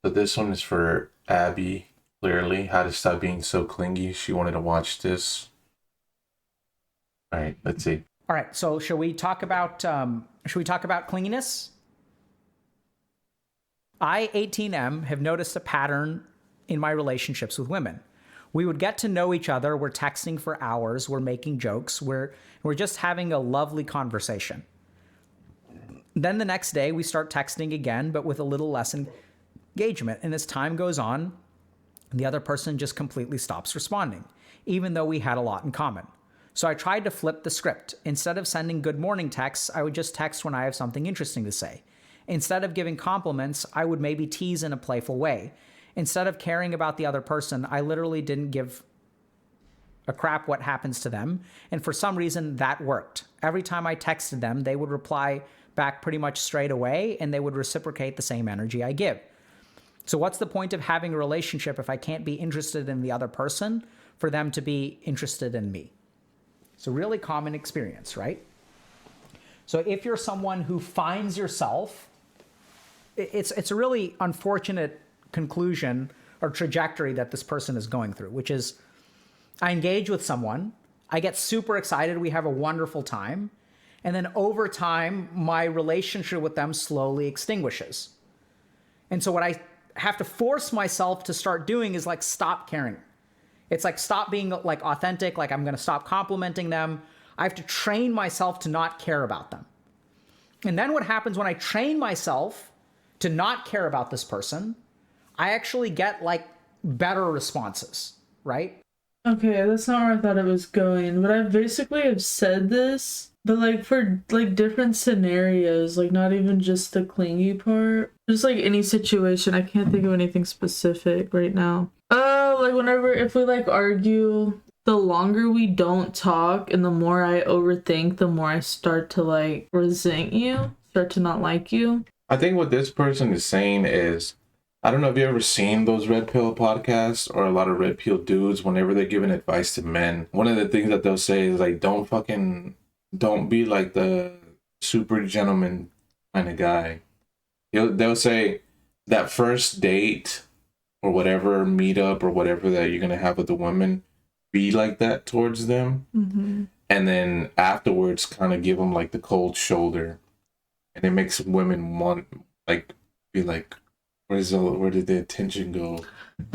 So this one is for Abby, clearly. How to stop being so clingy. She wanted to watch this. All right, let's see. All right. So should we talk about clinginess? I, 18M, have noticed a pattern in my relationships with women. We would get to know each other. We're texting for hours. We're making jokes. We're just having a lovely conversation. Then the next day we start texting again, but with a little less engagement. And as time goes on, the other person just completely stops responding, even though we had a lot in common. So I tried to flip the script. Instead of sending good morning texts, I would just text when I have something interesting to say. Instead of giving compliments, I would maybe tease in a playful way. Instead of caring about the other person, I literally didn't give a crap what happens to them. And for some reason, that worked. Every time I texted them, they would reply back pretty much straight away, and they would reciprocate the same energy I give. So what's the point of having a relationship if I can't be interested in the other person for them to be interested in me? It's a really common experience, right? So if you're someone who finds yourself, it's a really unfortunate conclusion or trajectory that this person is going through, which is I engage with someone, I get super excited, we have a wonderful time, and then over time, my relationship with them slowly extinguishes. And so what I have to force myself to start doing is like stop caring. It's like stop being like authentic, like I'm going to stop complimenting them. I have to train myself to not care about them. And then what happens when I train myself to not care about this person, I actually get like better responses, right? Okay, that's not where I thought it was going, but I basically have said this, but like for like different scenarios, like not even just the clingy part, just like any situation. I can't think of anything specific right now. Like whenever if we like argue, the longer we don't talk and the more I overthink, the more I start to like resent you, start to not like you. I think what this person is saying is, I don't know if you ever seen those red pill podcasts or a lot of red pill dudes. Whenever they're giving advice to men, one of the things that they'll say is like, don't be like the super gentleman kind of guy. They'll say that first date or whatever meetup or whatever that you're gonna have with the woman, be like that towards them, and then afterwards kind of give them like the cold shoulder, and it makes women want like be like, where did the attention go?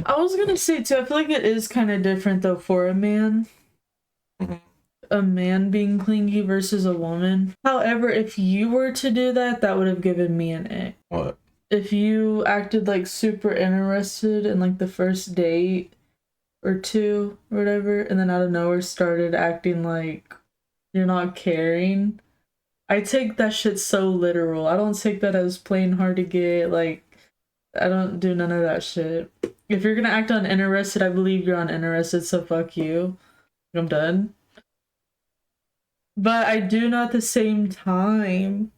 I was gonna say too, I feel like it is kind of different though for a man. Mhm. A man being clingy versus a woman. However, if you were to do that, that would have given me an ick. What? If you acted like super interested in like the first date or two or whatever, and then out of nowhere started acting like you're not caring, I take that shit so literal. I don't take that as playing hard to get. Like, I don't do none of that shit. If you're gonna act uninterested, I believe you're uninterested, so fuck you. I'm done. But I do know at the same time,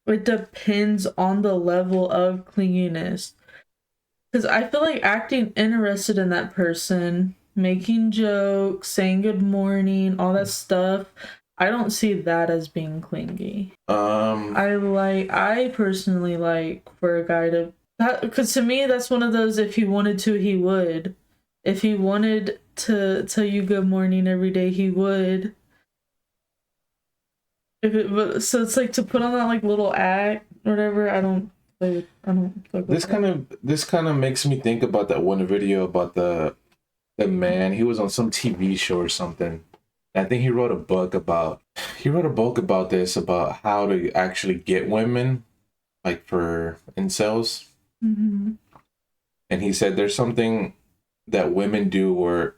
it depends on the level of clinginess. Because I feel like acting interested in that person, making jokes, saying good morning, all that stuff, I don't see that as being clingy. I personally like for a guy to, because to me, that's one of those, if he wanted to, he would. If he wanted to tell you good morning every day, he would. So it's like to put on that like little act, whatever. I don't. Like This kind of makes me think about that one video about the man. He was on some TV show or something. I think he wrote a book about this, about how to actually get women, like for incels. Mm-hmm. And he said there's something that women do where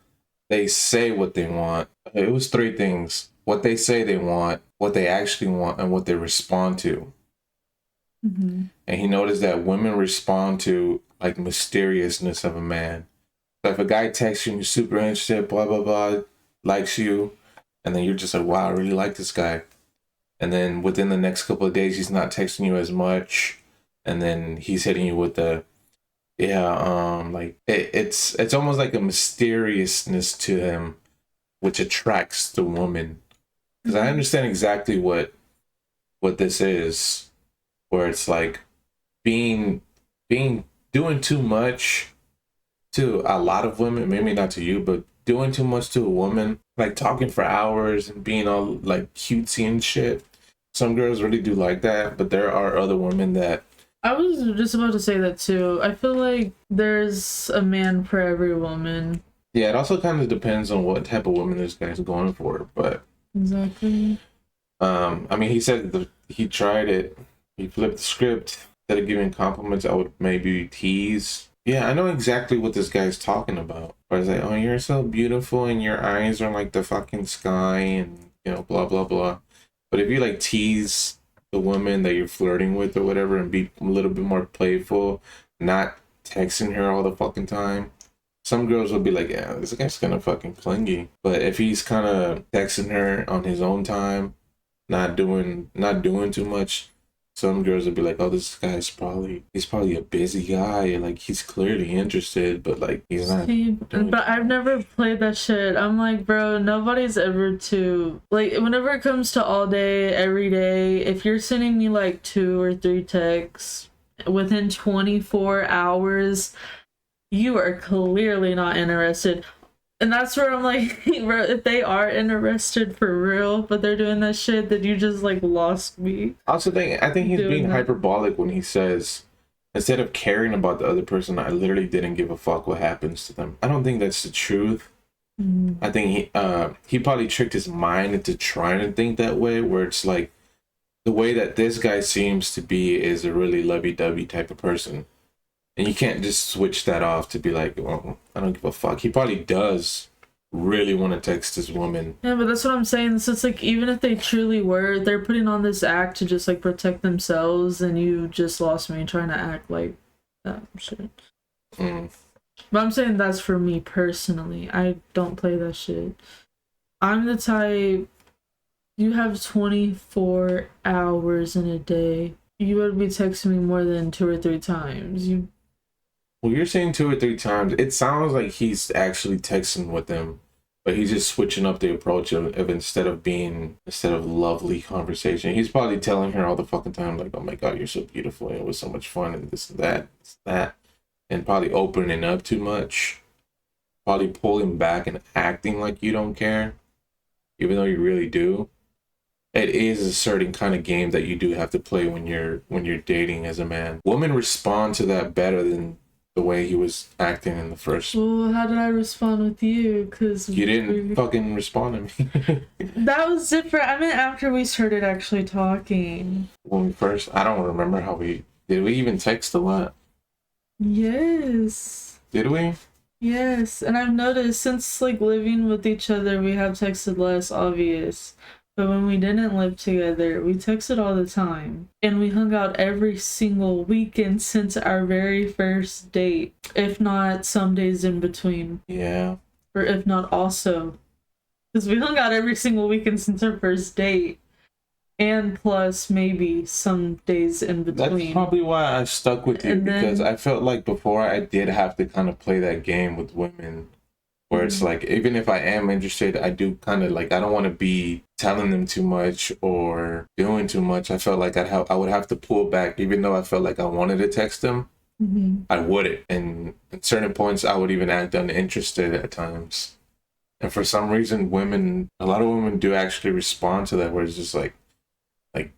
they say what they want. It was three things: what they say they want, what they actually want, and what they respond to. Mm-hmm. And he noticed that women respond to like mysteriousness of a man. So if a guy texts you and you're super interested, blah blah blah, likes you, and then you're just like, wow, I really like this guy. And then within the next couple of days, he's not texting you as much, and then he's hitting you with the, yeah, like it's almost like a mysteriousness to him, which attracts the woman. Because I understand exactly what this is, where it's like being doing too much to a lot of women, maybe not to you, but doing too much to a woman, like talking for hours and being all like cutesy and shit. Some girls really do like that, but there are other women that. I was just about to say that too. I feel like there's a man for every woman. Yeah, it also kind of depends on what type of woman this guy's going for, but. Exactly. I mean, he said he tried it. He flipped the script. Instead of giving compliments, I would maybe tease. Yeah, I know exactly what this guy's talking about. I was like, oh, you're so beautiful and your eyes are like the fucking sky and, you know, blah, blah, blah. But if you like tease the woman that you're flirting with or whatever and be a little bit more playful, not texting her all the fucking time, some girls will be like, yeah, this guy's kind of fucking clingy. But if he's kind of texting her on his own time, not doing too much, some girls will be like, oh, this guy's he's probably a busy guy. Like, he's clearly interested, but like, he's not. But I've never played that shit. I'm like, bro, nobody's ever too, like, whenever it comes to all day, every day, if you're sending me like 2 or 3 texts within 24 hours, you are clearly not interested. And that's where I'm like, bro, if they are interested for real, but they're doing that shit, then you just like lost me. I think he's being hyperbolic when he says, instead of caring about the other person, I literally didn't give a fuck what happens to them. I don't think that's the truth. Mm-hmm. I think he probably tricked his mind into trying to think that way, where it's like the way that this guy seems to be is a really lovey-dovey type of person. And you can't just switch that off to be like, well, I don't give a fuck. He probably does really want to text this woman. Yeah, but that's what I'm saying. So it's like, even if they truly were, they're putting on this act to just like protect themselves, and you just lost me trying to act like that shit. Mm. But I'm saying that's for me personally. I don't play that shit. I'm the type, you have 24 hours in a day. You would be texting me more than 2 or 3 times. Well, you're saying 2 or 3 times. It sounds like he's actually texting with them, but he's just switching up the approach of instead of lovely conversation. He's probably telling her all the fucking time, like, oh my God, you're so beautiful. And it was so much fun and this and that. And probably opening up too much. Probably pulling back and acting like you don't care, even though you really do. It is a certain kind of game that you do have to play when you're dating as a man. Women respond to that better than the way he was acting in the first. Well, how did I respond with you? Because you didn't fucking respond to me. That was different. I mean, after we started actually talking. When we first, I don't remember how did we even text a lot? Yes. Did we? Yes, and I've noticed since like living with each other, we have texted less, obvious. But when we didn't live together, we texted all the time. And we hung out every single weekend since our very first date. If not some days in between. Yeah. Or if not also. Because we hung out every single weekend since our first date. And plus maybe some days in between. That's probably why I stuck with you. Because I felt like before I did have to kind of play that game with women. Where it's like, even if I am interested, I do kind of like, I don't want to be telling them too much or doing too much. I felt like I would have to pull back, even though I felt like I wanted to text them. Mm-hmm. I wouldn't. And at certain points, I would even act uninterested at times. And for some reason, a lot of women do actually respond to that, where it's just like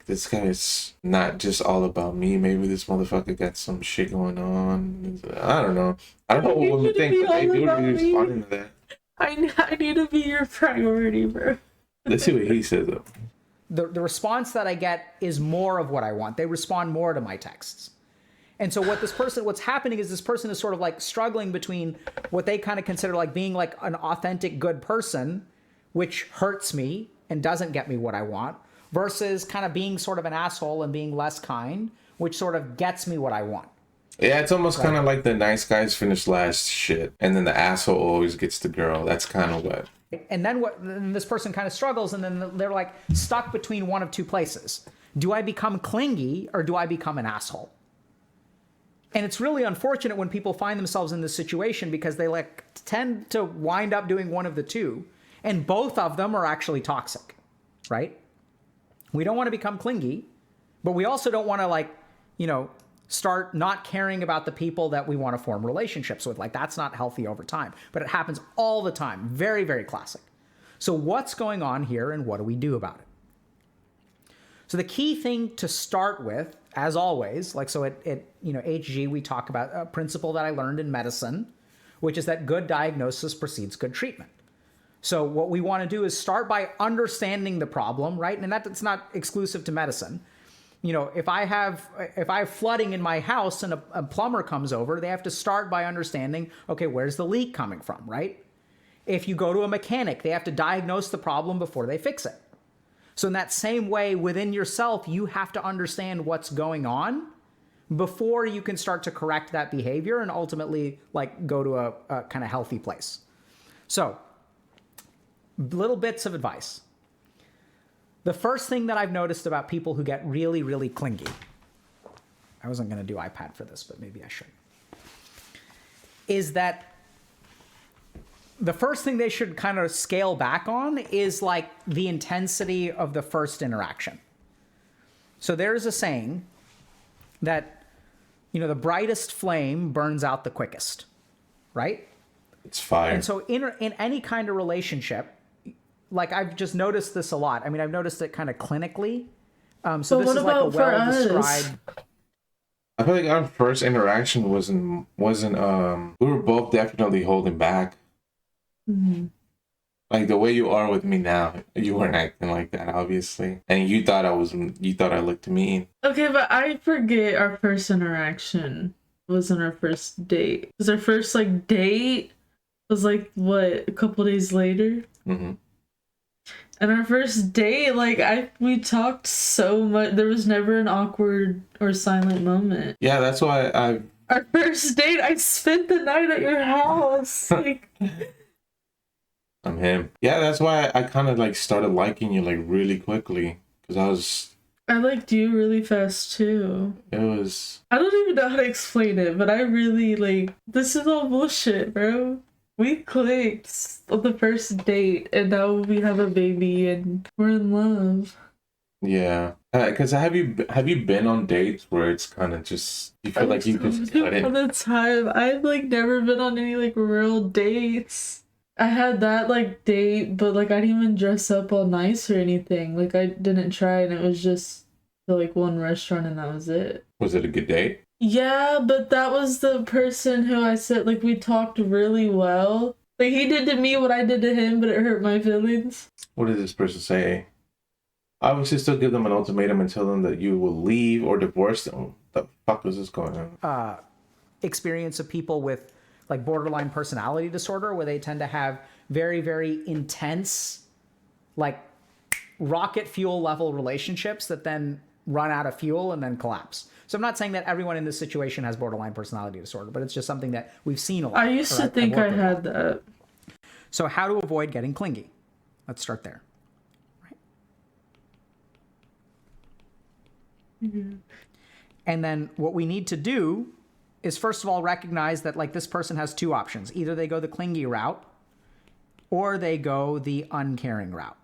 this guy is not just all about me. Maybe this motherfucker got some shit going on. I don't know. I don't know what women think, but they do really respond to that. I need to be your priority, bro. Let's see what he says, though. The response that I get is more of what I want. They respond more to my texts. And so what's happening is this person is sort of like struggling between what they kind of consider like being like an authentic good person, which hurts me and doesn't get me what I want, versus kind of being sort of an asshole and being less kind, which sort of gets me what I want. Yeah, it's almost kind of like the nice guys finish last shit, and then the asshole always gets the girl. That's kind of what. And then this person kind of struggles, and then they're like stuck between one of two places. Do I become clingy or do I become an asshole? And it's really unfortunate when people find themselves in this situation, because they like tend to wind up doing one of the two, and both of them are actually toxic, right? We don't want to become clingy, but we also don't want to start not caring about the people that we want to form relationships with. Like, that's not healthy over time, but it happens all the time. Very, very classic. So what's going on here and what do we do about it? So the key thing to start with, as always, like, so at HG, we talk about a principle that I learned in medicine, which is that good diagnosis precedes good treatment. So what we want to do is start by understanding the problem, right? And that's not exclusive to medicine. If I have flooding in my house and a plumber comes over, they have to start by understanding, okay, where's the leak coming from, right? If you go to a mechanic, they have to diagnose the problem before they fix it. So in that same way, within yourself, you have to understand what's going on before you can start to correct that behavior and ultimately like go to a kind of healthy place. So little bits of advice. The first thing that I've noticed about people who get really, really clingy, I wasn't going to do iPad for this, but maybe I should, is that the first thing they should kind of scale back on is like the intensity of the first interaction. So there's a saying that, the brightest flame burns out the quickest, right? It's fire. And so in any kind of relationship, like I've just noticed this a lot. I mean, I've noticed it kind of clinically. So this is like a well-described. I feel like our first interaction wasn't we were both definitely holding back. Mm-hmm. Like the way you are with me now, you weren't acting like that, obviously. And you thought I looked mean. Okay, but I forget our first interaction wasn't our first date. Because our first date was what, a couple days later? Mm-hmm. And our first date, we talked so much. There was never an awkward or silent moment. Yeah, that's why Our first date, I spent the night at your house. I'm him. Yeah, that's why I kind of started liking you really quickly. Because I liked you really fast too. It was... I don't even know how to explain it, but I really this is all bullshit, bro. We clicked on the first date, and now we have a baby, and we're in love. Yeah, because have you been on dates where it's kind of just you feel like you just couldn't? All the time, I've never been on any real dates. I had that date, but I didn't even dress up all nice or anything. I didn't try, and it was just the one restaurant, and that was it. Was it a good date? Yeah, but that was the person who I said, we talked really well. He did to me what I did to him, but it hurt my feelings. What did this person say? Obviously, still give them an ultimatum and tell them that you will leave or divorce them. The fuck was this going on? Experience of people with, borderline personality disorder, where they tend to have very, very intense, rocket fuel level relationships that then run out of fuel and then collapse. So I'm not saying that everyone in this situation has borderline personality disorder, but it's just something that we've seen a lot. I used to think I had that. So how to avoid getting clingy? Let's start there. Right. Mm-hmm. And then what we need to do is, first of all, recognize that this person has two options. Either they go the clingy route or they go the uncaring route.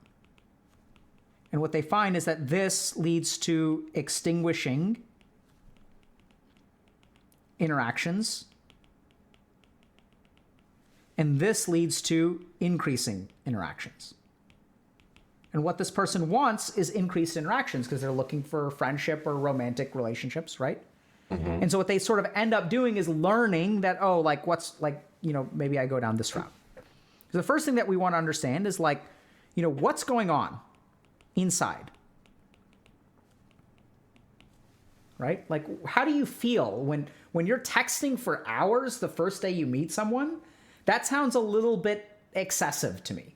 And what they find is that this leads to extinguishing interactions, and this leads to increasing interactions. And what this person wants is increased interactions because they're looking for friendship or romantic relationships, right? Mm-hmm. And so what they sort of end up doing is learning that, maybe I go down this route. So the first thing that we want to understand is what's going on inside, right? How do you feel when you're texting for hours the first day you meet someone? That sounds a little bit excessive to me.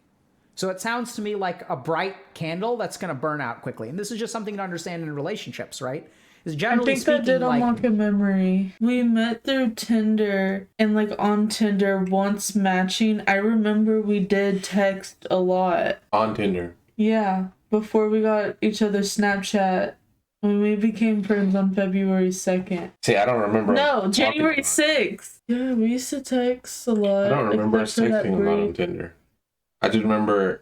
So it sounds to me like a bright candle that's going to burn out quickly. And this is just something to understand in relationships, right? Is generally I think that did unlock a memory. We met through Tinder, and on Tinder, once matching, I remember we did text a lot. On Tinder? Yeah, before we got each other's Snapchat. When we became friends on February 2nd. See, I don't remember. No, January 6th. Yeah, we used to text a lot. I don't remember us texting a lot on Tinder. I just remember.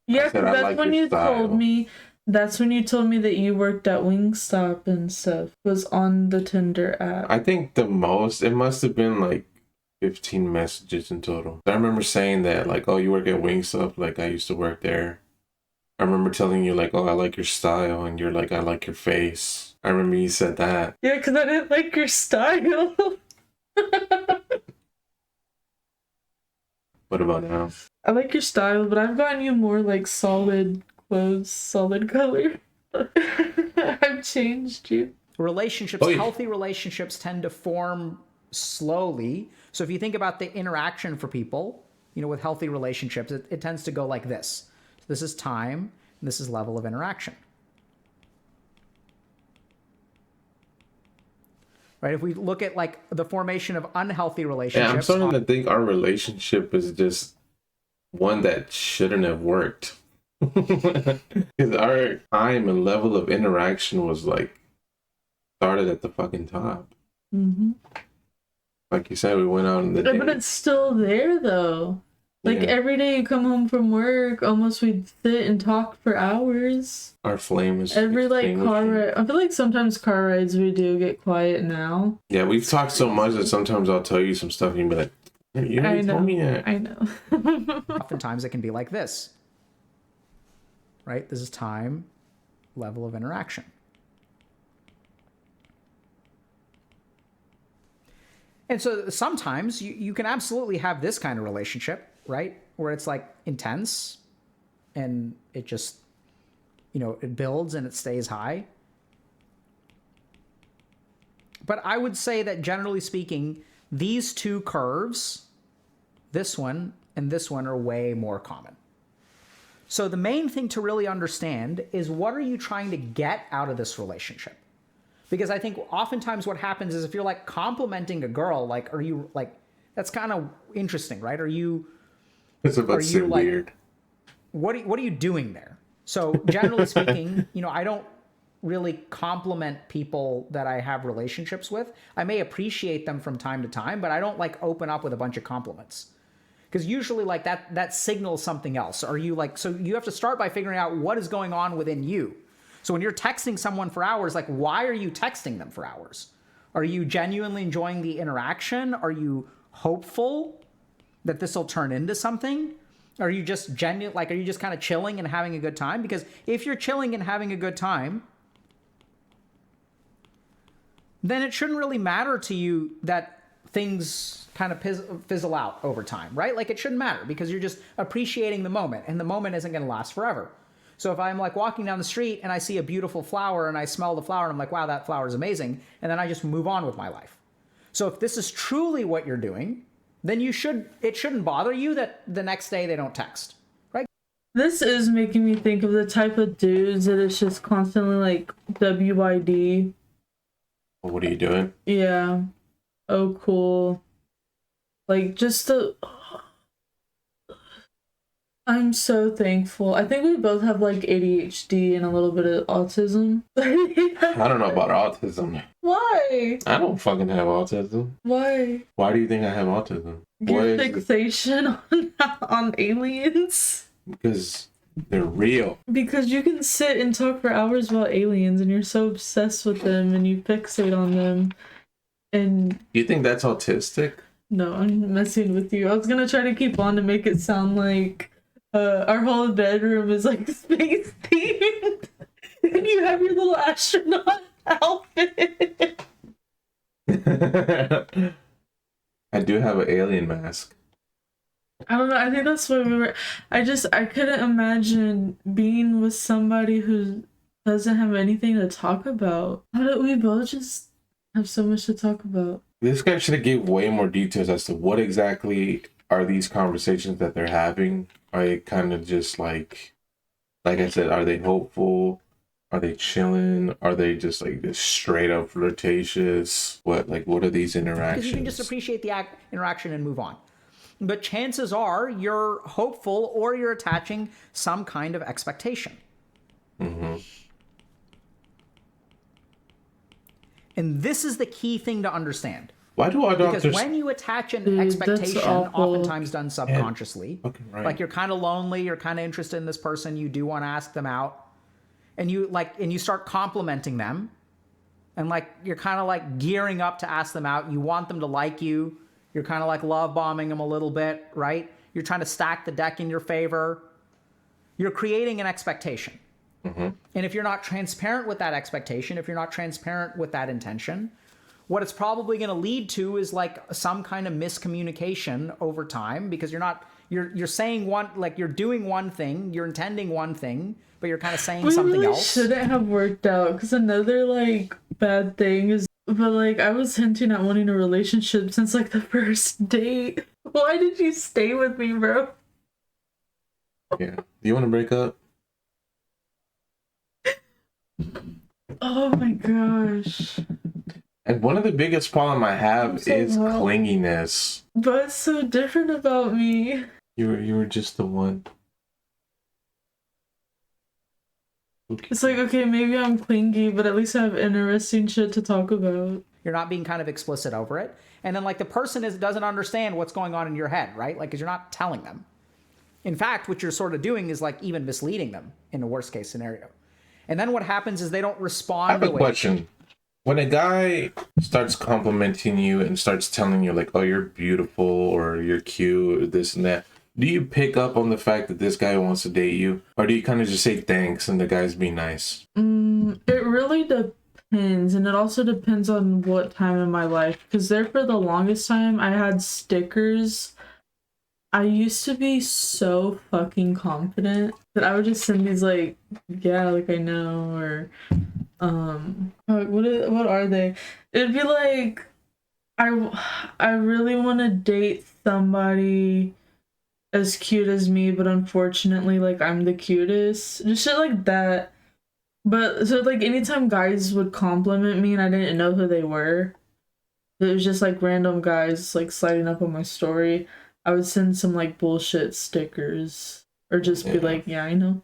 Yeah, because that's when you told me That's when you told me that you worked at Wingstop and stuff. Was on the Tinder app. I think the most, it must have been like 15 messages in total. I remember saying that, like, oh, you work at Wingstop, like I used to work there. I remember telling you, like, oh, I like your style, and you're like, I like your face. I remember you said that. Yeah, because I didn't like your style. What about now? I like your style, but I've gotten you more like solid clothes, solid color. I've changed you. Relationships, Oh, yeah. healthy relationships tend to form slowly. So if you think about the interaction for people, you know, with healthy relationships, it tends to go like this. So this is time, and this is level of interaction. Right? If we look at like the formation of unhealthy relationships. Yeah, I'm starting to think our relationship is just one that shouldn't have worked. Because our time and level of interaction was like started at the fucking top. Mm-hmm. Like you said, we went out in the day. But it's still there though. Like Yeah. every day you come home from work, almost we'd sit and talk for hours. Our flame is Every like car extinguishing. ride, I feel like sometimes car rides we do get quiet now. Yeah, we've talked so much that sometimes I'll tell you some stuff and you'll be like, you already told me that. I know. Oftentimes it can be like this. Right? This is time, level of interaction. And so sometimes you can absolutely have this kind of relationship, right? Where it's like intense and it just, you know, it builds and it stays high. But I would say that generally speaking, these two curves, this one and this one, are way more common. So the main thing to really understand is, what are you trying to get out of this relationship? Because I think oftentimes what happens is, if you're like complimenting a girl, like, are you like, that's kind of interesting, right? Are you, It's about are to you seem like, weird. what are you doing there? So generally speaking, you know, I don't really compliment people that I have relationships with. I may appreciate them from time to time, but I don't like open up with a bunch of compliments. Because usually like that signals something else. Are you like, so you have to start by figuring out what is going on within you. So when you're texting someone for hours, like, why are you texting them for hours? Are you genuinely enjoying the interaction? Are you hopeful that this will turn into something? Are you just are you just kind of chilling and having a good time? Because if you're chilling and having a good time, then it shouldn't really matter to you that things kind of fizzle out over time, right? Like, it shouldn't matter because you're just appreciating the moment, and the moment isn't going to last forever. So if I'm like walking down the street and I see a beautiful flower and I smell the flower and I'm like, wow, that flower is amazing, and then I just move on with my life. So if this is truly what you're doing, then it shouldn't bother you that the next day they don't text, right? This is making me think of the type of dudes that is just constantly like WYD. What are you doing? Yeah. Oh, cool. Like, just the... I'm so thankful. I think we both have like ADHD and a little bit of autism. I don't know about autism. Why? I don't fucking have autism. Why? Why do you think I have autism? Your fixation on aliens? Because they're real. Because you can sit and talk for hours about aliens and you're so obsessed with them and you fixate on them. And You think that's autistic? no, I'm messing with you. I was gonna try to keep on to make it sound like our whole bedroom is like space themed, and you have your little astronaut outfit. I do have an alien mask. I don't know. I think that's what we were. I couldn't imagine being with somebody who doesn't have anything to talk about. How did we both just have so much to talk about? This guy should have gave way more details as to what exactly are these conversations that they're having. Are they kind of just like I said, are they hopeful? Are they chilling? Are they just like this straight up flirtatious? What are these interactions? Because you can just appreciate the interaction and move on. But chances are you're hopeful or you're attaching some kind of expectation. Mm-hmm. And this is the key thing to understand. Why do our doctors... Because when you attach an expectation, oftentimes done subconsciously, right. like you're kind of lonely, you're kind of interested in this person, you do want to ask them out, and you start complimenting them, and like you're kind of like gearing up to ask them out. You want them to like you. You're kind of like love bombing them a little bit, right? You're trying to stack the deck in your favor. You're creating an expectation. And if you're not transparent with that expectation, if you're not transparent with that intention, what it's probably going to lead to is like some kind of miscommunication over time, because you're saying one, like you're doing one thing, you're intending one thing, but you're kind of saying something really else. Shouldn't have worked out, because another like bad thing is, but like I was hinting at wanting a relationship since like the first date. Why did you stay with me, bro? Yeah. Do you want to break up? Oh my gosh. And one of the biggest problem I have is clinginess. But it's so different about me. You were just the one. Okay. It's like, okay, maybe I'm clingy, but at least I have interesting shit to talk about. You're not being kind of explicit over it. And then like the person doesn't understand what's going on in your head, right? Like, because you're not telling them. In fact, what you're sort of doing is like even misleading them in the worst case scenario. And then what happens is they don't respond. I have a question. When a guy starts complimenting you and starts telling you like, oh, you're beautiful or you're cute or this and that, do you pick up on the fact that this guy wants to date you? Or do you kind of just say thanks and the guy's being nice? It really depends. And it also depends on what time in my life. Because there for the longest time, I had stickers. I used to be so fucking confident that I would just send these like, yeah, like I know, or what are they? It'd be like, I really want to date somebody as cute as me, but unfortunately, like I'm the cutest. Just shit like that. But so like anytime guys would compliment me and I didn't know who they were, it was just like random guys like sliding up on my story, I would send some like bullshit stickers or just be like, yeah, I know.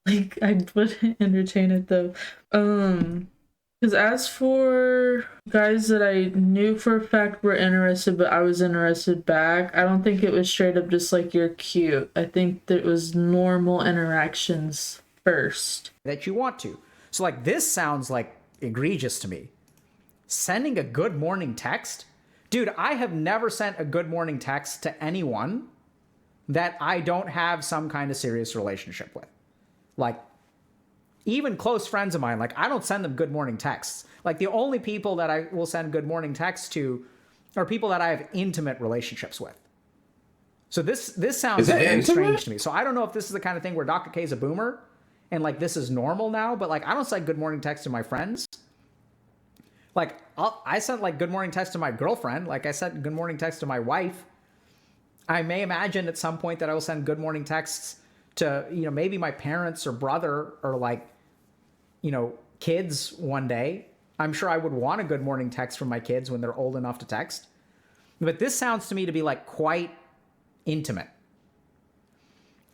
Like I would entertain it though. Because as for guys that I knew for a fact were interested, but I was interested back, I don't think it was straight up just like you're cute. I think that it was normal interactions first. That you want to. So like this sounds like egregious to me. Sending a good morning text? Dude, I have never sent a good morning text to anyone that I don't have some kind of serious relationship with. Like, even close friends of mine, like, I don't send them good morning texts. Like, the only people that I will send good morning texts to are people that I have intimate relationships with. So this sounds very strange to me. So I don't know if this is the kind of thing where Dr. K is a boomer and, like, this is normal now, but, like, I don't send good morning texts to my friends. Like, I sent, like, good morning text to my girlfriend. Like, I sent good morning text to my wife. I may imagine at some point that I will send good morning texts to, you know, maybe my parents or brother or, like, you know, kids one day. I'm sure I would want a good morning text from my kids when they're old enough to text. But this sounds to me to be, like, quite intimate.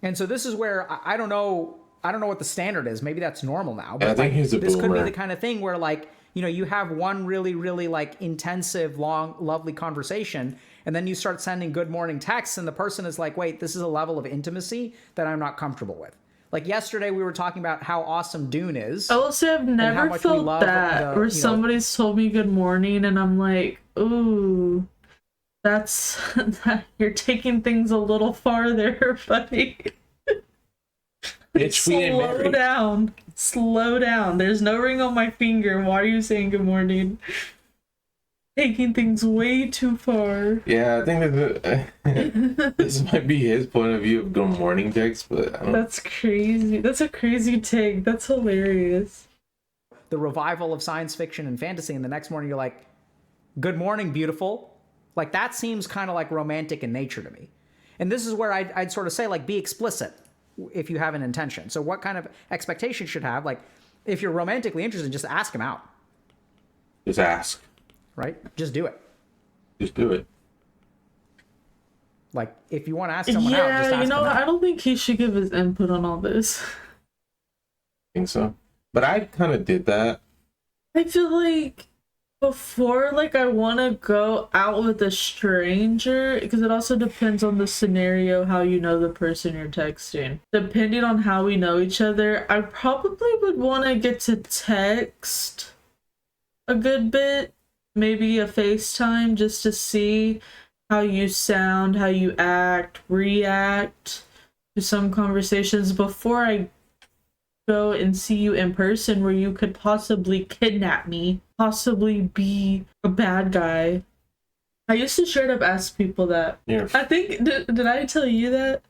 And so this is where I don't know what the standard is. Maybe that's normal now. But I think he's a this boomer. Could be the kind of thing where, like, you know, you have one really, really like intensive, long, lovely conversation, and then you start sending good morning texts, and the person is like, wait, this is a level of intimacy that I'm not comfortable with. Like yesterday, we were talking about how awesome Dune is. I will say I've never felt that, where somebody's told me good morning, and I'm like, ooh, that's, you're taking things a little farther, buddy. Slow down. Slow down. There's no ring on my finger. Why are you saying good morning? Taking things way too far. Yeah, I think that this might be his point of view of good morning text, but I don't... That's crazy. That's a crazy take. That's hilarious. The revival of science fiction and fantasy, and the next morning you're like, good morning, beautiful. Like, that seems kind of like romantic in nature to me. And this is where I'd sort of say, like, be explicit if you have an intention. So what kind of expectation should have? Like, if you're romantically interested, just ask him out. Just ask. Right? Just do it. Just do it. Like, if you want to ask someone out, just ask Yeah, you know, him out. I don't think he should give his input on all this. I think so. But I kind of did that. I feel like Before, like, I want to go out with a stranger, because it also depends on the scenario, how you know the person you're texting. Depending on how we know each other, I probably would want to get to text a good bit, maybe a FaceTime, just to see how you sound, how you act, react to some conversations before I go and see you in person, where you could possibly kidnap me, possibly be a bad guy. I used to straight up ask people that. Yeah. I think, did I tell you that?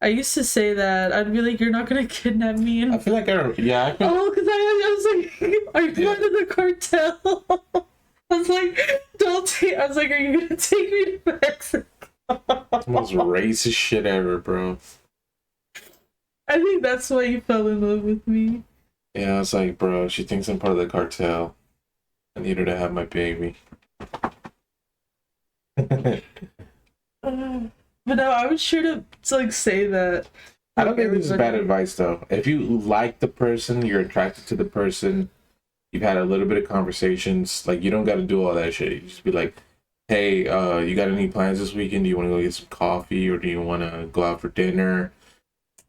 I used to say that. I'd be like, you're not gonna kidnap me. And I feel like yeah, I feel, oh, because I was like, are you part of the cartel? I was like, don't take. I was like, are you gonna take me to Mexico? the most racist shit ever, bro. I think that's why you fell in love with me. Yeah, it's like, bro, she thinks I'm part of the cartel. I need her to have my baby. But no, I was sure to like say that. I don't think this is bad advice though. If you like the person, you're attracted to the person, you've had a little bit of conversations, like you don't got to do all that shit. You just be like, hey, you got any plans this weekend? Do you want to go get some coffee, or do you want to go out for dinner?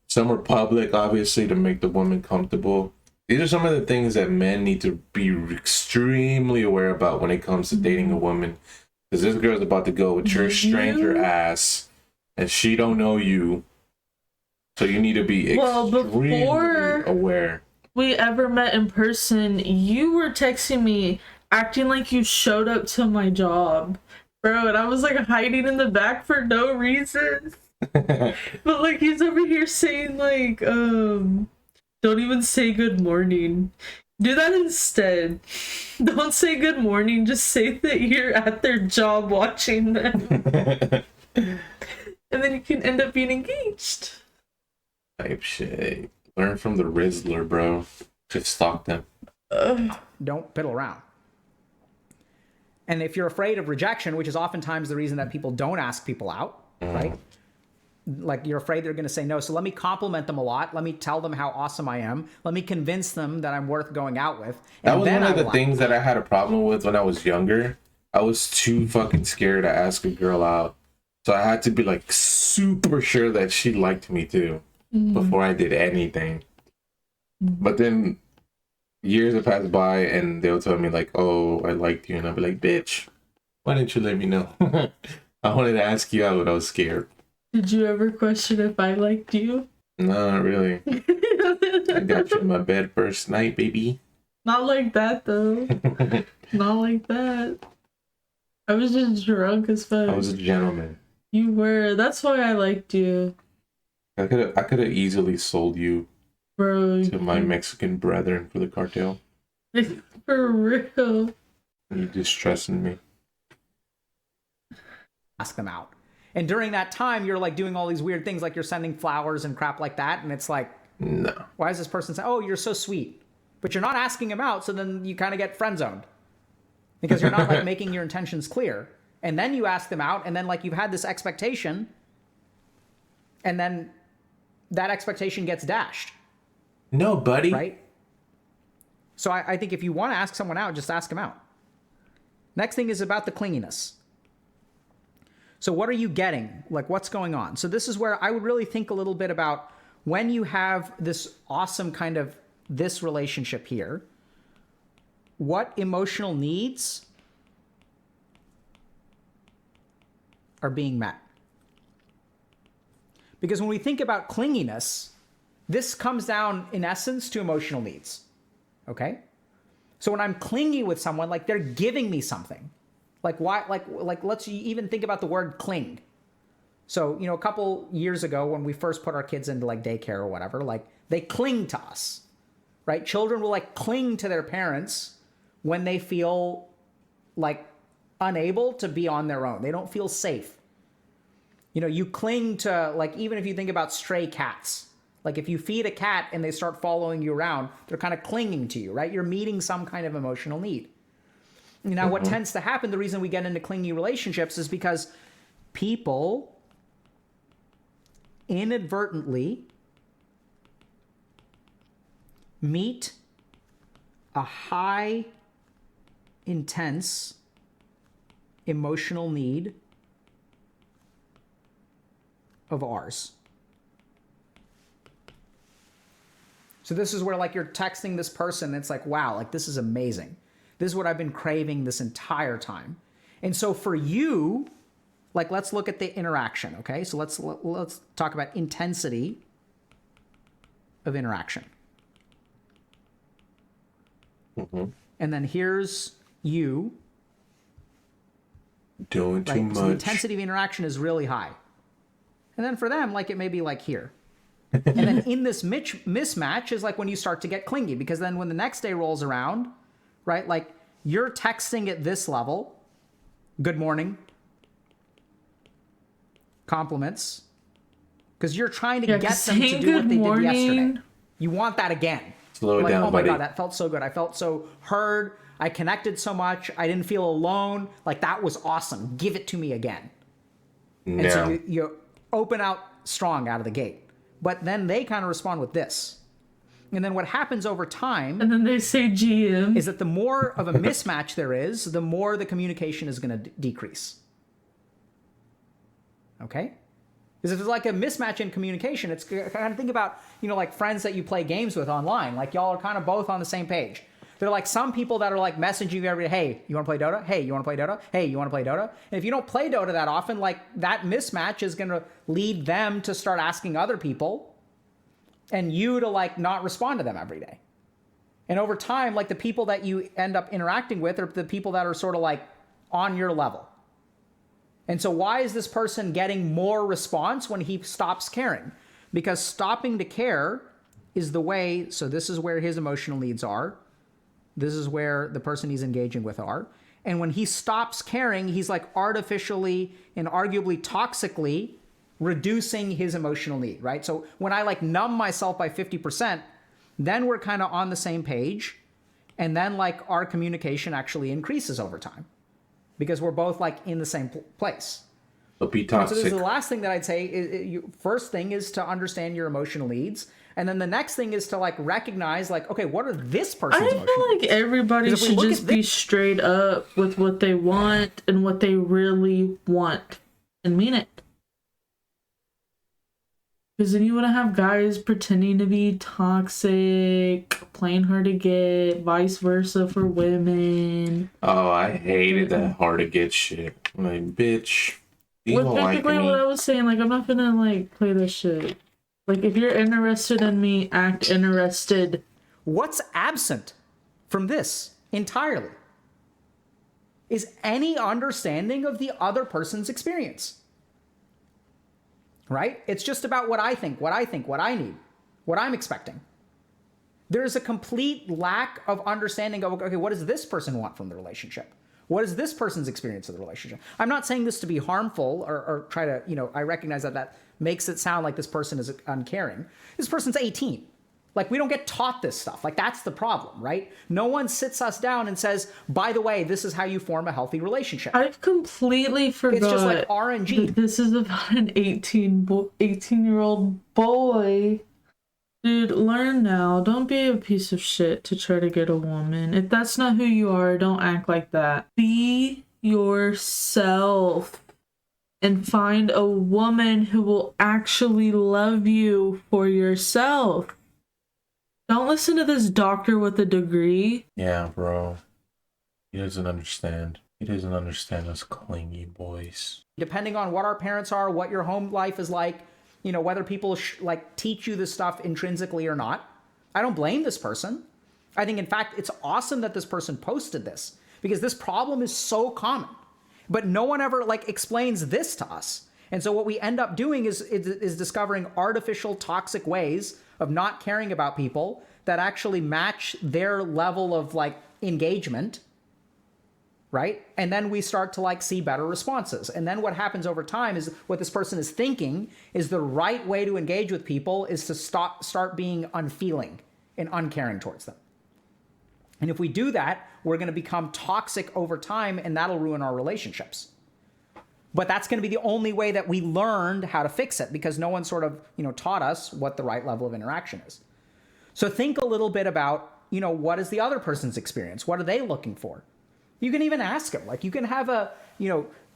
Somewhere public, obviously, to make the woman comfortable. These are some of the things that men need to be extremely aware about when it comes to dating a woman. Because this girl's about to go with your stranger ass, and she don't know you. So you need to be extremely aware. We ever met in person, you were texting me acting like you showed up to my job, bro, and I was like hiding in the back for no reason. But like he's over here saying like, don't even say good morning. Do that instead. Don't say good morning. Just say that you're at their job watching them, and then you can end up being engaged. Type shit. Learn from the Rizzler, bro. Just stalk them. Don't piddle around. And if you're afraid of rejection, which is oftentimes the reason that people don't ask people out, right? Like you're afraid they're going to say no. So let me compliment them a lot. Let me tell them how awesome I am. Let me convince them that I'm worth going out with. That was one of the things that I had a problem with when I was younger. I was too fucking scared to ask a girl out. So I had to be like super sure that she liked me too before I did anything. But then years have passed by and they'll tell me like, oh, I liked you. And I'll be like, bitch, why didn't you let me know? I wanted to ask you out, but I was scared. Did you ever question if I liked you? No, not really. I got you in my bed first night, baby. Not like that, though. Not like that. I was just drunk as fuck. I was a gentleman. You were. That's why I liked you. I could have easily sold you, bro, to my Mexican brethren for the cartel. For real. You distrusting me. Ask them out. And during that time, you're like doing all these weird things, like you're sending flowers and crap like that. And it's like, no. Why is this person saying, oh, you're so sweet? But you're not asking him out. So then you kind of get friend zoned because you're not like making your intentions clear. And then you ask them out and then like you've had this expectation and then that expectation gets dashed. No, buddy. Right? So I think if you want to ask someone out, just ask them out. Next thing is about the clinginess. So what are you getting? Like what's going on? So this is where I would really think a little bit about when you have this awesome kind of this relationship here, what emotional needs are being met? Because when we think about clinginess, this comes down in essence to emotional needs. Okay? So when I'm clingy with someone, like they're giving me something. Like why, like let's even think about the word cling. So, you know, a couple years ago when we first put our kids into like daycare or whatever, like they cling to us, right? Children will like cling to their parents when they feel like unable to be on their own. They don't feel safe. You know, you cling to, like, even if you think about stray cats, like if you feed a cat and they start following you around, they're kind of clinging to you, right? You're meeting some kind of emotional need. Now, what tends to happen, the reason we get into clingy relationships is because people inadvertently meet a high intense emotional need of ours. So this is where like you're texting this person, it's like, wow, like this is amazing. This is what I've been craving this entire time. And so for you, like let's look at the interaction, okay? So let's talk about intensity of interaction. Mm-hmm. And then here's you. Doing too much. So the intensity of interaction is really high. And then for them, like it may be like here. And then in this mismatch is like when you start to get clingy, because then when the next day rolls around, right, like you're texting at this level, good morning, compliments, because you're trying to get them to do what they did yesterday. You want that again. Slow it down, oh buddy. my God, that felt so good. I felt so heard. I connected so much. I didn't feel alone. Like that was awesome. Give it to me again. No. And so you open out strong out of the gate. But then they kind of respond with this. And then what happens over time... And then they say GM. ...is that the more of a mismatch there is, the more the communication is going to decrease. Okay? Because if it's like a mismatch in communication, it's kind of think about, you know, like friends that you play games with online. Like y'all are kind of both on the same page. They're like some people that are like messaging you every day, hey, you want to play Dota? Hey, you want to play Dota? Hey, you want to play Dota? And if you don't play Dota that often, like that mismatch is going to lead them to start asking other people and you to like not respond to them every day. And over time, like the people that you end up interacting with are the people that are sort of like on your level. And so why is this person getting more response when he stops caring? Because stopping to care is the way, so this is where his emotional needs are. This is where the person he's engaging with are. And when he stops caring, he's like artificially and arguably toxically reducing his emotional need, right? So when I like numb myself by 50%, then we're kind of on the same page. And then like our communication actually increases over time because we're both like in the same place. But be toxic. So this is the last thing that I'd say. First thing is to understand your emotional needs. And then the next thing is to like recognize like, okay, what are this person's emotions? I feel like everybody should just be straight up with what they want and what they really want and mean it. Because then you want to have guys pretending to be toxic, playing hard to get, vice versa for women. Oh, I hated that hard to get shit. Like, bitch, you don't like me. What I was saying, like, I'm not gonna like play this shit. Like, if you're interested in me, act interested. What's absent from this entirely is any understanding of the other person's experience. Right? It's just about what I think, what I need, what I'm expecting. There's a complete lack of understanding of, okay, what does this person want from the relationship? What is this person's experience of the relationship? I'm not saying this to be harmful or try to, you know, I recognize that makes it sound like this person is uncaring. This person's 18. Like, we don't get taught this stuff. Like, that's the problem, right? No one sits us down and says, by the way, this is how you form a healthy relationship. I've completely forgot. It's just like RNG. This is about an 18-year-old boy. Dude, learn now. Don't be a piece of shit to try to get a woman. If that's not who you are, don't act like that. Be yourself. And find a woman who will actually love you for yourself. Don't listen to this doctor with a degree. Yeah, bro. He doesn't understand. He doesn't understand us clingy boys. Depending on what our parents are, what your home life is like, you know, whether people like teach you this stuff intrinsically or not. I don't blame this person. I think, in fact, it's awesome that this person posted this because this problem is so common. But no one ever like explains this to us. And so what we end up doing is discovering artificial toxic ways of not caring about people that actually match their level of like engagement, right? And then we start to like see better responses. And then what happens over time is what this person is thinking is the right way to engage with people is to start being unfeeling and uncaring towards them. And if we do that, we're going to become toxic over time, and that'll ruin our relationships. But that's going to be the only way that we learned how to fix it because no one sort of, you know, taught us what the right level of interaction is. So think a little bit about, you know, what is the other person's experience? What are they looking for? You can even ask them. Like, you can have a,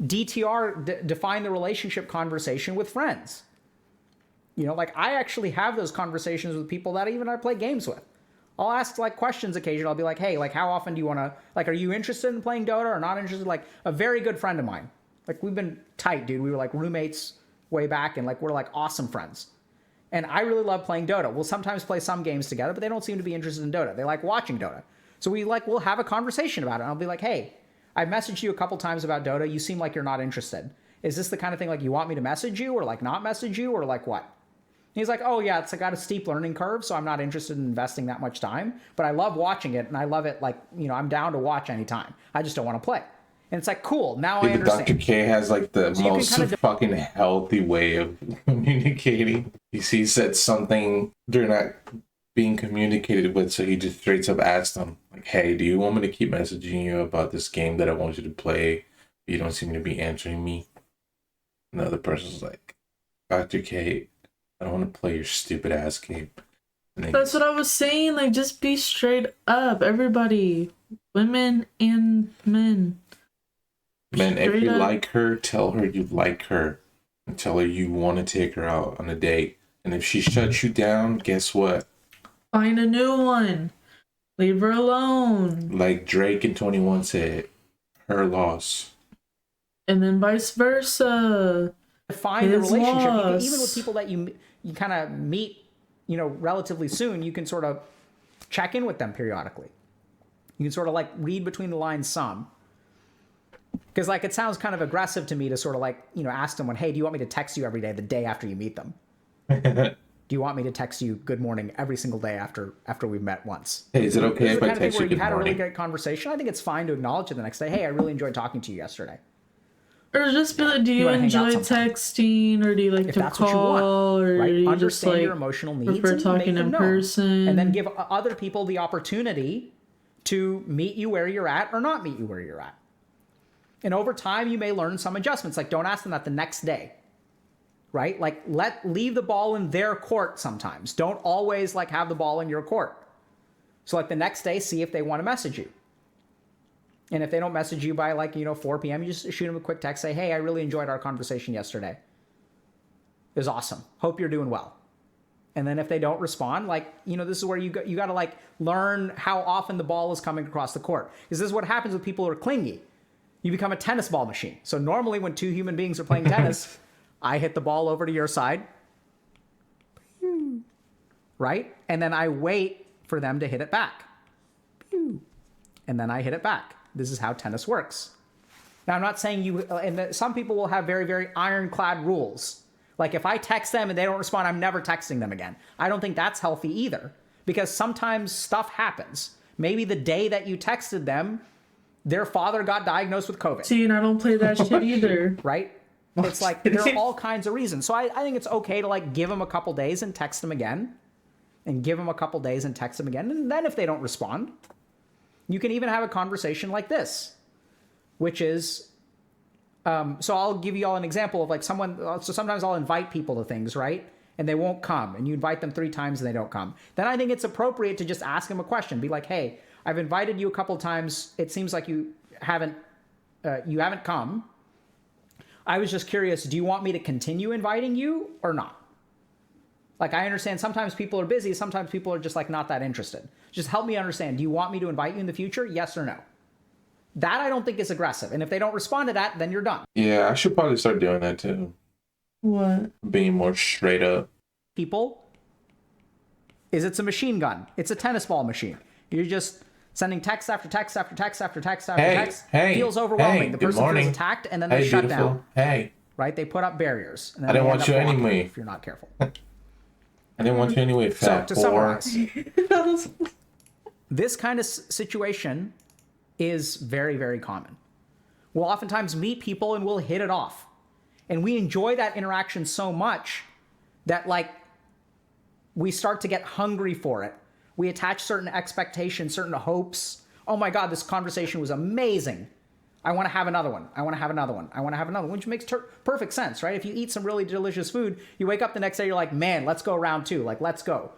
DTR, define the relationship conversation with friends. Like, I actually have those conversations with people that even I play games with. I'll ask, like, questions occasionally. I'll be like, hey, like, how often do you want to, like, are you interested in playing Dota or not interested? Like, a very good friend of mine. Like, we've been tight, dude. We were, like, roommates way back, and, like, we're, like, awesome friends. And I really love playing Dota. We'll sometimes play some games together, but they don't seem to be interested in Dota. They like watching Dota. So we'll have a conversation about it. And I'll be like, hey, I've messaged you a couple times about Dota. You seem like you're not interested. Is this the kind of thing, like, you want me to message you or, like, not message you or, like, what? He's like, oh, yeah, it's got a steep learning curve, so I'm not interested in investing that much time. But I love watching it, and I love it, like, I'm down to watch anytime. I just don't want to play. And it's like, cool, now I understand. Dr.K has, like, the most fucking healthy way of communicating. He said something they're not being communicated with, so he just straight up asked them, like, hey, do you want me to keep messaging you about this game that I want you to play? You don't seem to be answering me. And the other person's like, Dr.K, I don't want to play your stupid ass game. That's what I was saying. Like, just be straight up, everybody, women and men. Man, if you like her, tell her you like her, and tell her you want to take her out on a date. And if she shuts you down, guess what? Find a new one. Leave her alone. Like Drake and 21 said, her loss. And then vice versa. Find the relationship. Even with people that you kind of meet, relatively soon, you can sort of check in with them periodically. You can sort of, like, read between the lines some. Because, like, it sounds kind of aggressive to me to sort of, like, ask someone, hey, do you want me to text you every day the day after you meet them? Do you want me to text you good morning every single day after we've met once? Hey, is it okay if I text you good morning? You had a really great conversation. I think it's fine to acknowledge it the next day. Hey, I really enjoyed talking to you yesterday. Or just be like, do you enjoy texting, or do you like to call, or right? do you Understand just, like, your emotional needs, prefer talking in person, and then give other people the opportunity to meet you where you're at or not meet you where you're at. And over time, you may learn some adjustments. Like, don't ask them that the next day, right? Like, leave the ball in their court sometimes. Don't always, like, have the ball in your court. So, like, the next day, see if they want to message you. And if they don't message you by, like, 4 p.m., you just shoot them a quick text, say, hey, I really enjoyed our conversation yesterday. It was awesome. Hope you're doing well. And then if they don't respond, like, this is where you got to, like, learn how often the ball is coming across the court. Because this is what happens with people who are clingy. You become a tennis ball machine. So normally when two human beings are playing tennis, I hit the ball over to your side, right? And then I wait for them to hit it back. And then I hit it back. This is how tennis works. Now, I'm not saying some people will have very, very ironclad rules. Like, if I text them and they don't respond, I'm never texting them again. I don't think that's healthy either, because sometimes stuff happens. Maybe the day that you texted them, their father got diagnosed with COVID. See, and I don't play that shit either. Right? It's like, there are all kinds of reasons. So I think it's okay to, like, give them a couple days and text them again. And give them a couple days and text them again. And then if they don't respond, you can even have a conversation like this, which is, so I'll give you all an example of, like, so sometimes I'll invite people to things, right? And they won't come. And you invite them 3 times and they don't come. Then I think it's appropriate to just ask them a question. Be like, hey, I've invited you a couple times. It seems like you haven't come. I was just curious, do you want me to continue inviting you or not? Like, I understand sometimes people are busy. Sometimes people are just, like, not that interested. Just help me understand. Do you want me to invite you in the future? Yes or no? That I don't think is aggressive. And if they don't respond to that, then you're done. Yeah, I should probably start doing that too. What? Being more straight up. People, it's a machine gun. It's a tennis ball machine. You're just sending text after text after text after text after text. Feels overwhelming. The person feels attacked, and then they shut down. Right? They put up barriers. And then I didn't want you anyway. If you're not careful. I didn't want you anyway, fat So, to summarize, this kind of situation is very, very common. We'll oftentimes meet people and we'll hit it off. And we enjoy that interaction so much that, like, we start to get hungry for it. We attach certain expectations, certain hopes. Oh my God, this conversation was amazing. I want to have another one. I want to have another one. I want to have another one, which makes perfect sense, right? If you eat some really delicious food, you wake up the next day, you're like, man, let's go round 2. Like, let's go.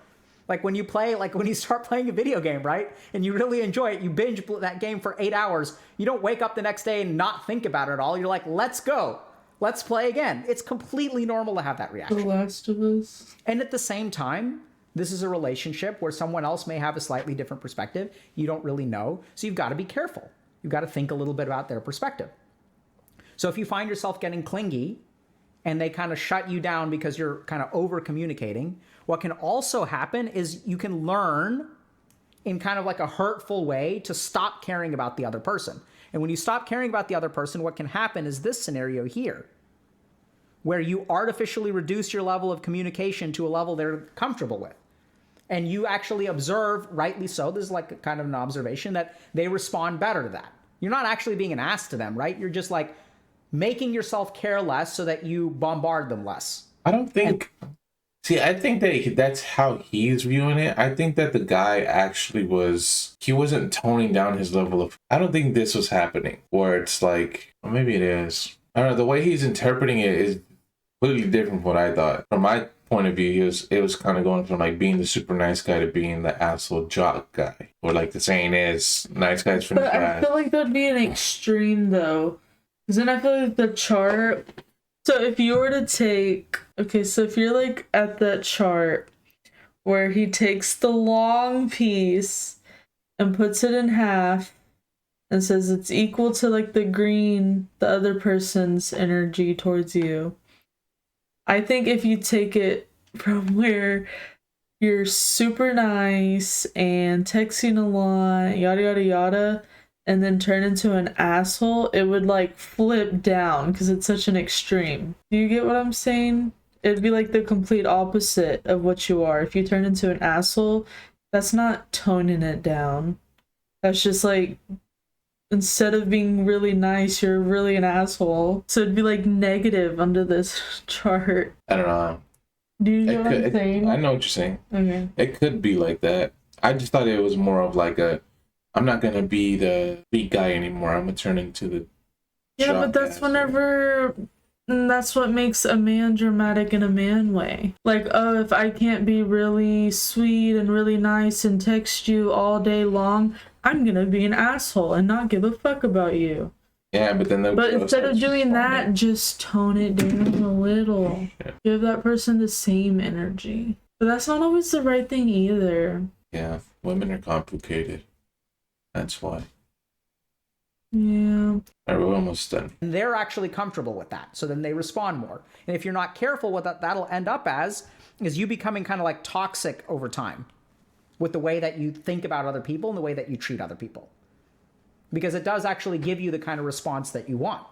Like when you start playing a video game, right? And you really enjoy it, you binge that game for 8 hours. You don't wake up the next day and not think about it at all. You're like, let's go. Let's play again. It's completely normal to have that reaction. The Last of Us. And at the same time, this is a relationship where someone else may have a slightly different perspective. You don't really know. So you've got to be careful. You've got to think a little bit about their perspective. So if you find yourself getting clingy and they kind of shut you down because you're kind of over communicating, what can also happen is you can learn in kind of like a hurtful way to stop caring about the other person. And when you stop caring about the other person, what can happen is this scenario here, where you artificially reduce your level of communication to a level they're comfortable with. And you actually observe, rightly so, this is like a kind of an observation, that they respond better to that. You're not actually being an ass to them, right? You're just like making yourself care less so that you bombard them less. I don't think... I think that that's how he's viewing it. I think that the guy actually he wasn't toning down his level of... I don't think this was happening, where it's like, well, maybe it is. I don't know, the way he's interpreting it is completely different from what I thought. From my point of view, it was kind of going from like being the super nice guy to being the asshole jock guy. Or like the saying is, nice guys finish last. But I feel like that'd be an extreme though. Because then I feel like the chart... So if you were to take... Okay, so if you're like at that chart where he takes the long piece and puts it in half and says it's equal to like the green, the other person's energy towards you. I think if you take it from where you're super nice and texting a lot, yada yada yada, and then turn into an asshole, it would like flip down because it's such an extreme. Do you get what I'm saying? It'd be like the complete opposite of what you are. If you turn into an asshole, that's not toning it down. That's just like, instead of being really nice, you're really an asshole. So it'd be like negative under this chart. I don't know. Do you know what I'm saying? I know what you're saying. Okay. It could be like that. I just thought it was more of like I'm not going to be the big guy anymore. I'm going to turn into the... Yeah, but that's whenever... That's what makes a man dramatic in a man way. Like, oh, if I can't be really sweet and really nice and text you all day long, I'm gonna be an asshole and not give a fuck about you. Yeah, but then... But instead of doing that, just tone it down a little. Yeah. Give that person the same energy. But that's not always the right thing either. Yeah, women are complicated. That's why. Yeah. We're almost done. And they're actually comfortable with that. So then they respond more. And if you're not careful, what that'll end up as is you becoming kind of like toxic over time with the way that you think about other people and the way that you treat other people. Because it does actually give you the kind of response that you want.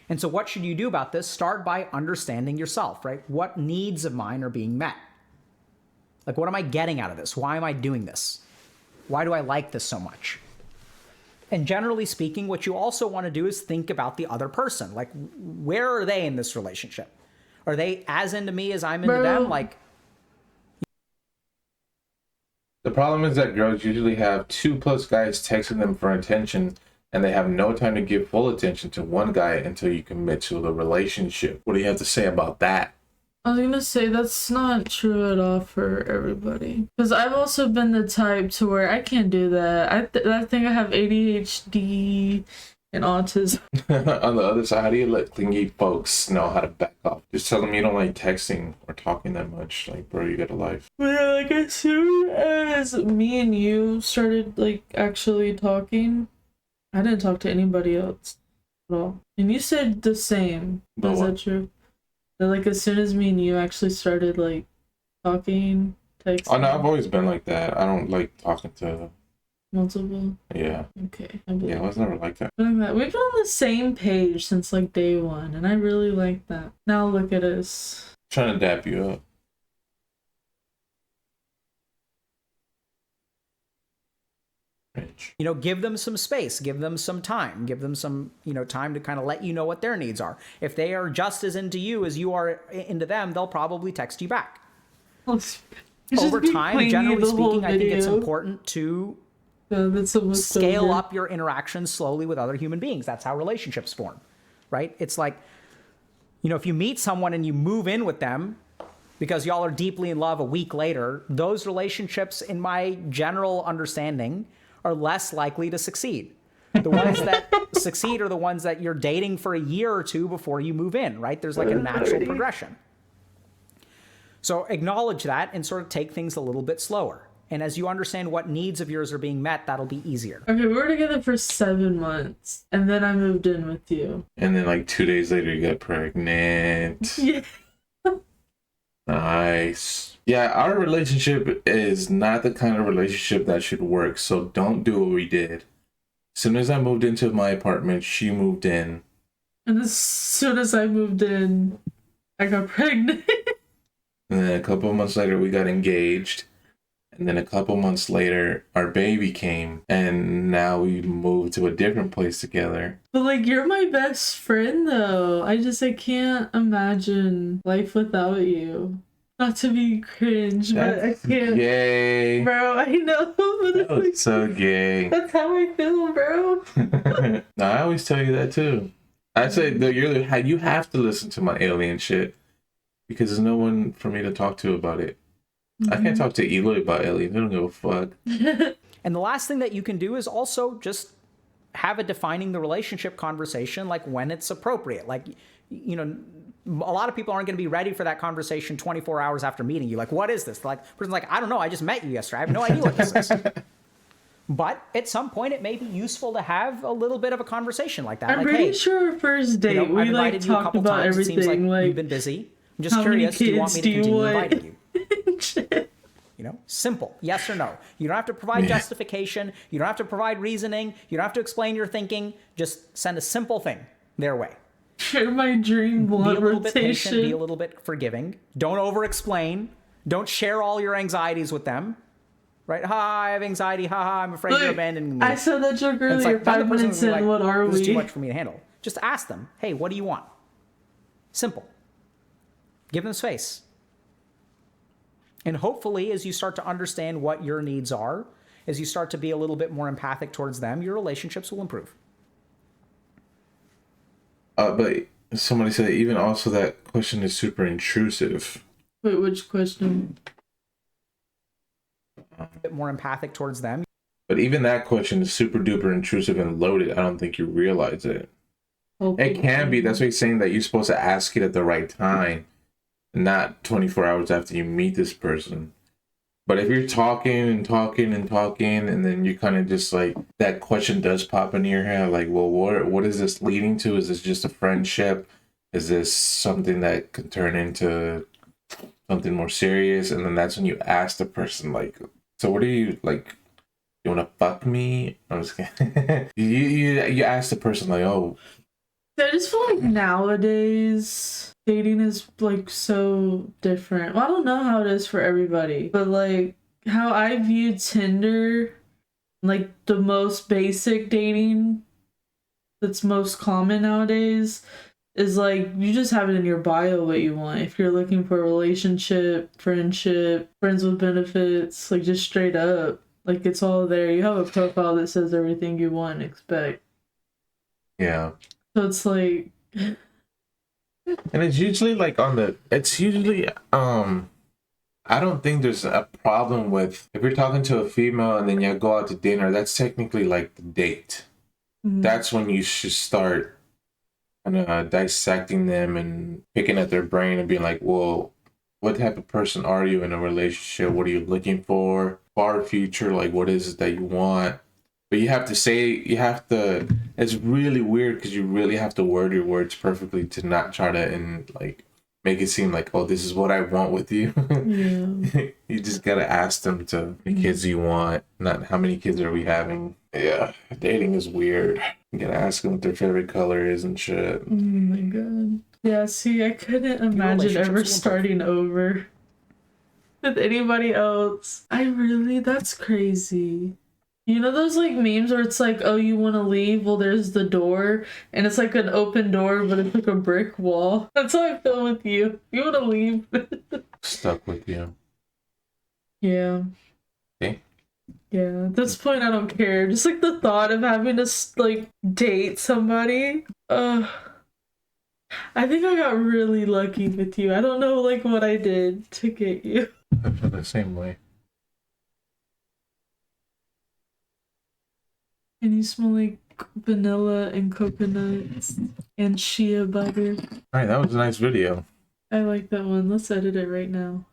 And so what should you do about this? Start by understanding yourself, right? What needs of mine are being met? Like, what am I getting out of this? Why am I doing this? Why do I like this so much? And generally speaking, what you also want to do is think about the other person. Like, where are they in this relationship? Are they as into me as I'm into them? Like, the problem is that girls usually have 2+ guys texting them for attention, and they have no time to give full attention to one guy until you commit to the relationship. What do you have to say about that? I was gonna say that's not true at all for everybody. Because I've also been the type to where I can't do that. I think I have ADHD and autism. On the other side, how do you let clingy folks know how to back off? Just tell them you don't like texting or talking that much. Like, bro, you got a life. Yeah, like as soon as me and you started like actually talking, I didn't talk to anybody else at all. And you said the same. Is that true? That like as soon as me and you actually started like talking, texting. Oh no, I've always been like that. I don't like talking to multiple. Yeah. Okay. Yeah, I was never like that. We've been on the same page since like day one, and I really like that. Now look at us. Trying to dap you up. You know, give them some space, give them some time, give them some, time to kind of let you know what their needs are. If they are just as into you as you are into them, they'll probably text you back. Over time, generally speaking, I think it's important to scale up your interactions slowly with other human beings. That's how relationships form, right? It's like, if you meet someone and you move in with them, because y'all are deeply in love a week later, those relationships, in my general understanding, are less likely to succeed. The ones that succeed are the ones that you're dating for a year or two before you move in, right? There's like a natural progression. So acknowledge that and sort of take things a little bit slower. And as you understand what needs of yours are being met, that'll be easier. Okay, we were together for 7 months, and then I moved in with you. And then like 2 days later, you got pregnant. Yeah. Nice. Yeah, our relationship is not the kind of relationship that should work. So don't do what we did. As soon as I moved into my apartment, she moved in. And as soon as I moved in, I got pregnant. And then a couple of months later, we got engaged. And then a couple months later, our baby came. And now we moved to a different place together. But like, you're my best friend though. I can't imagine life without you. Not to be cringe, but I can't. Yay. Bro, I know. But That was so gay. that's how I feel, bro. No, I always tell you that too. I say that you have to listen to my alien shit because there's no one for me to talk to about it. I can't talk to Eloy about aliens. I don't give a fuck. And the last thing that you can do is also just have a defining the relationship conversation, like when it's appropriate. Like, you know, a lot of people aren't going to be ready for that conversation 24 hours after meeting you. Like, what is this? Like, person's like, I don't know. I just met you yesterday. I have no idea what this is. But at some point, it may be useful to have a little bit of a conversation like that. I'm like, pretty hey, sure our first date, you know, we I've like invited you a talked couple about times. everything. It seems like Like, you've been busy. I'm just how many curious. Do you want me to kids do you continue want? inviting you? Shit. You know, simple. Yes or no. You don't have to provide justification. You don't have to provide reasoning. You don't have to explain your thinking. Just send a simple thing their way. Share my dream Be a blood little bit patient. Be a rotation. little bit forgiving. Don't over-explain. Don't share all your anxieties with them. Right? Ha, I have anxiety. Ha ha, I'm afraid you're Look, abandoning me. I said that joke And it's earlier. like, then the 5 person minutes will be in, like, what are this is too we? much for me to handle. Just ask them, hey, what do you want? Simple. Give them space. And hopefully, as you start to understand what your needs are, as you start to be a little bit more empathic towards them, your relationships will improve. But somebody said even also that question is super intrusive. Wait, which question? A bit more empathic towards them. But even that question is super duper intrusive and loaded. I don't think you realize it. It can be. That's why he's saying that you're supposed to ask it at the right time, not 24 hours after you meet this person. But if you're talking and talking and talking, and then you kind of just like, that question does pop into your head, like, well, what is this leading to? Is this just a friendship? Is this something that could turn into something more serious? And then that's when you ask the person, like, so what are you, like, you want to fuck me? I'm just kidding. you ask the person, like, oh. I just feel like nowadays dating is like so different. Well, I don't know how it is for everybody, but like how I view Tinder, like the most basic dating that's most common nowadays is like you just have it in your bio what you want. If you're looking for a relationship, friendship, friends with benefits, like just straight up, like it's all there. You have a profile that says everything you want and expect. Yeah. So it's like, and it's usually like I don't think there's a problem with if you're talking to a female and then you go out to dinner, that's technically like the date. That's when you should start dissecting them and picking at their brain and being like, well, what type of person are you in a relationship? What are you looking for? Far future, like what is it that you want? But it's really weird because you really have to word your words perfectly to not try to make it seem like, oh, this is what I want with you. yeah. You just gotta ask them to how many kids do you want, not how many kids are we having. Yeah, dating is weird. You gotta ask them what their favorite color is and shit. Oh my god. Yeah, see, I couldn't imagine relationships ever will starting over with anybody else. That's crazy. You know those like memes where it's like, oh, you want to leave? Well, there's the door, and it's like an open door, but it's like a brick wall. That's how I feel with you. You want to leave? Stuck with you. Yeah. Okay. Yeah. At this point, I don't care. Just like the thought of having to like date somebody. I think I got really lucky with you. I don't know like what I did to get you. I feel the same way. And you smell like vanilla and coconuts and shea butter. All right, that was a nice video. I like that one. Let's edit it right now.